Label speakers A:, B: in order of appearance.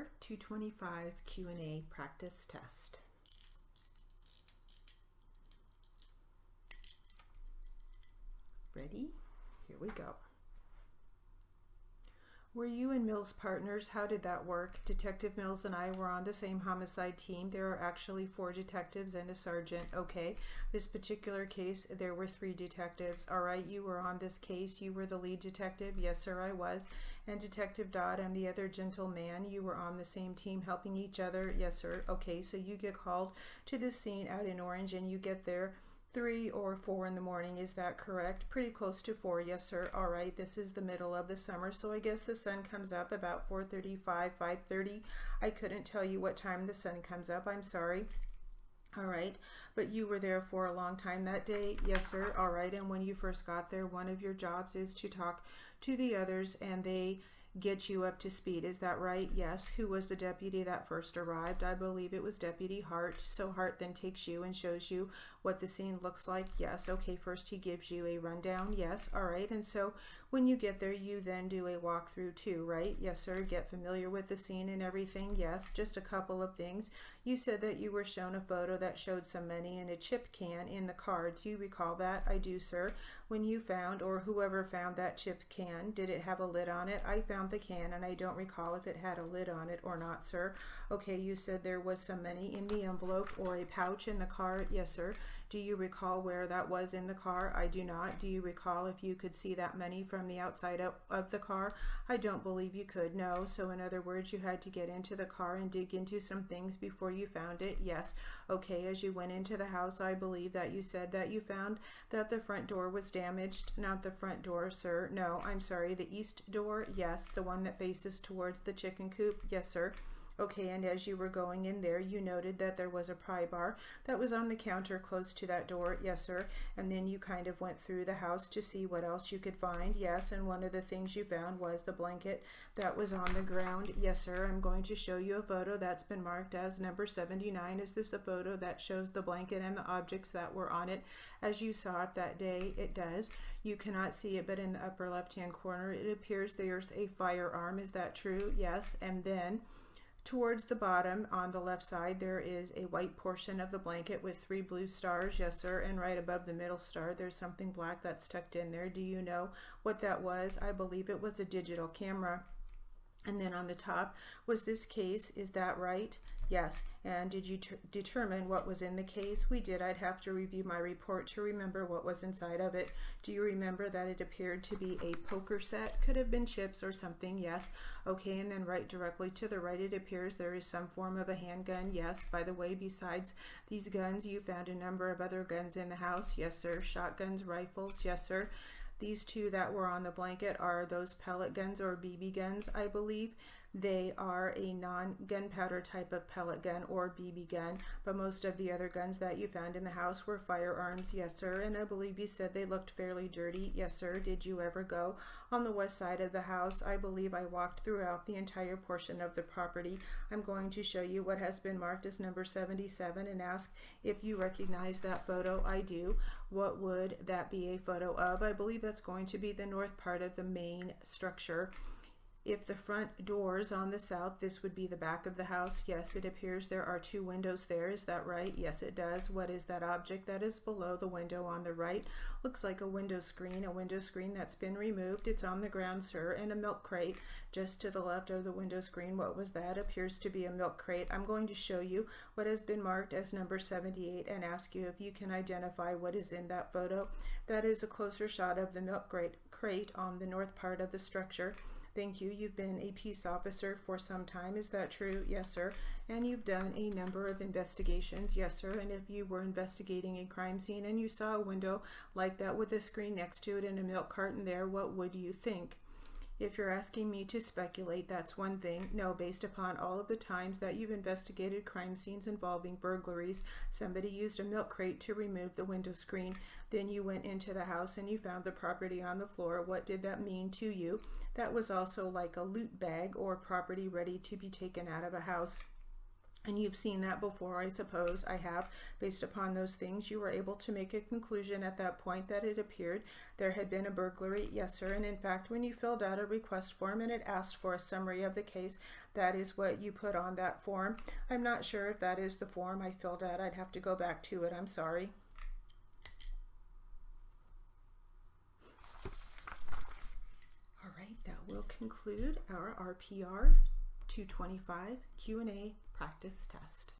A: Part 225 Q&A Practice Test. Ready? Here we go. Were you and Mills partners? How did that work? Detective Mills and I were on the same homicide team. There are actually 4 detectives and a sergeant. Okay, this particular case, there were 3 detectives. All right, you were on this case. You were the lead detective. Yes, sir, I was. And Detective Dodd and the other gentleman, you were on the same team helping each other. Yes, sir. Okay, so you get called to this scene out in Orange and you get there 3 or 4 in the morning. Is that correct? Pretty close to 4. Yes, sir. All right. This is the middle of the summer, so I guess the sun comes up about 4:35, 5:30. I couldn't tell you what time the sun comes up. I'm sorry. All right. But you were there for a long time that day? Yes, sir. All right. And when you first got there, one of your jobs is to talk to the others and they get you up to speed. Is that right? Yes. Who was the deputy that first arrived? I believe it was Deputy Hart. So Hart then takes you and shows you what the scene looks like. Yes. Okay. First he gives you a rundown. Yes. All right. And so when you get there, you then do a walkthrough too, right? Yes, sir. Get familiar with the scene and everything. Yes. Just a couple of things. You said that you were shown a photo that showed some money in a chip can in the car. Do you recall that? I do, sir. When you found, or whoever found that chip can, did it have a lid on it? I found the can and I don't recall if it had a lid on it or not, sir. Okay, you said there was some money in the envelope or a pouch in the car. Yes, sir. Do you recall where that was in the car? I do not. Do you recall if you could see that money from the outside of the car? I don't believe you could. No. So in other words, you had to get into the car and dig into some things before you found it. Yes. Okay, as you went into the house, I believe that you said that you found that the front door was damaged. Not the front door, sir. No, I'm sorry. The east door? Yes. The one that faces towards the chicken coop? Yes, sir. Okay, and as you were going in there, you noted that there was a pry bar that was on the counter close to that door. Yes, sir. And then you kind of went through the house to see what else you could find. Yes, and one of the things you found was the blanket that was on the ground. Yes, sir. I'm going to show you a photo that's been marked as number 79. Is this a photo that shows the blanket and the objects that were on it as you saw it that day? It does. You cannot see it, but in the upper left-hand corner, it appears there's a firearm. Is that true? Yes. And then towards the bottom on the left side, there is a white portion of the blanket with 3 blue stars. Yes, sir. And right above the middle star, there's something black that's tucked in there. Do you know what that was? I believe it was a digital camera. And then on the top was this case. Is that right? Yes. And did you determine what was in the case? We did. I'd have to review my report to remember what was inside of it. Do you remember that it appeared to be a poker set? Could have been chips or something. Yes. Okay. And then right directly to the right, it appears there is some form of a handgun. Yes. By the way, besides these guns, you found a number of other guns in the house. Yes, sir. Shotguns, rifles. Yes, sir. These 2 that were on the blanket are those pellet guns or BB guns, I believe. They are a non-gunpowder type of pellet gun or BB gun, but most of the other guns that you found in the house were firearms. Yes, sir. And I believe you said they looked fairly dirty. Yes, sir. Did you ever go on the west side of the house? I believe I walked throughout the entire portion of the property. I'm going to show you what has been marked as number 77 and ask if you recognize that photo. I do. What would that be a photo of? I believe that's going to be the north part of the main structure. If the front door's on the south, this would be the back of the house. Yes, it appears there are 2 windows there. Is that right? Yes, it does. What is that object that is below the window on the right? Looks like a window screen that's been removed. It's on the ground, sir, and a milk crate just to the left of the window screen. What was that? Appears to be a milk crate. I'm going to show you what has been marked as number 78 and ask you if you can identify what is in that photo. That is a closer shot of the milk crate on the north part of the structure. Thank you. You've been a peace officer for some time. Is that true? Yes, sir. And you've done a number of investigations. Yes, sir. And if you were investigating a crime scene and you saw a window like that with a screen next to it and a milk carton there, what would you think? If you're asking me to speculate, that's one thing. No, based upon all of the times that you've investigated crime scenes involving burglaries, somebody used a milk crate to remove the window screen. Then you went into the house and you found the property on the floor. What did that mean to you? That was also like a loot bag or property ready to be taken out of a house. And you've seen that before, I suppose. I have. Based upon those things, you were able to make a conclusion at that point that it appeared there had been a burglary. Yes, sir. And in fact, when you filled out a request form and it asked for a summary of the case, that is what you put on that form. I'm not sure if that is the form I filled out. I'd have to go back to it. I'm sorry. All right, that will conclude our RPR 225 Q&A practice test.